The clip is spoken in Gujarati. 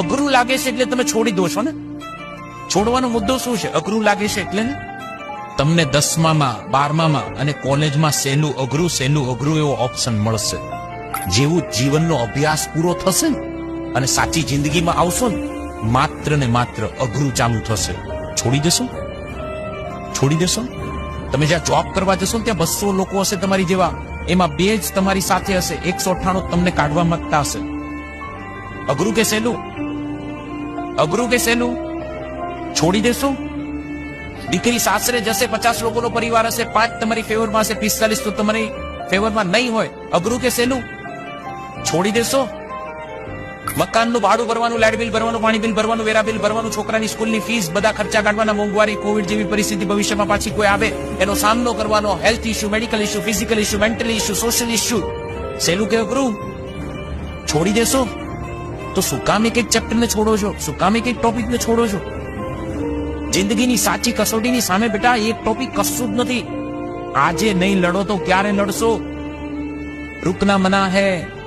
અઘરું લાગે છે એટલે તમે છોડી દો છો ને. છોડવાનો મુદ્દો શું છે? અઘરું લાગે છે એટલે ને. તમને 10મામાં 12મામાં અને કોલેજમાં સહેલું અઘરું એવો ઓપ્શન મળશે. જેવું જીવનનો અભ્યાસ પૂરો થશે ને અને સાચી જિંદગીમાં આવશો ને, માત્ર ને માત્ર અઘરું ચાલુ થશે. છોડી દેશો? છોડી દેશો? તમે જ્યાં જોબ કરવા જશો ને ત્યાં 200 લોકો હશે તમારી જેવા, એમાં 2 જ તમારી સાથે હશે, 198 તમને કાઢવા માંગતા હશે. અઘરું કે સહેલું? અઘરું કે સહેલું? છોડી દેશો? દીકરી સાસરે જશે, 50 લોકોનો પરિવાર હશે, 5 તમારી ફેવરમાં હશે, 45 તો તમારી ફેવરમાં નહીં હોય. અઘરું કે સહેલું? છોડી દેશો? મકાનનું ભાડું ભરવાનું, લાઇટ બિલ ભરવાનું, પાણી બિલ ભરવાનું, વેરા બિલ ભરવાનું, છોકરાની સ્કૂલની ફીસ, બધા ખર્ચા કાઢવાના, મોંઘવારી, કોવિડ જેવી પરિસ્થિતિ ભવિષ્યમાં પાછી કોઈ આવે એનો સામનો કરવાનો, health issue, medical issue, physical issue, mental issue, social issue. સહેલું કે અઘરું? છોડી દેશો? તો શું કામ એક ચેપ્ટરને છોડો છો? શું કામ એક ટોપિકને છોડો છો? જિંદગીની સાચી કસોટીની સામે બેટા એક ટોપિક કશું જ નથી. આજે નહીં લડો તો ક્યારે લડશો? रुकना मना है,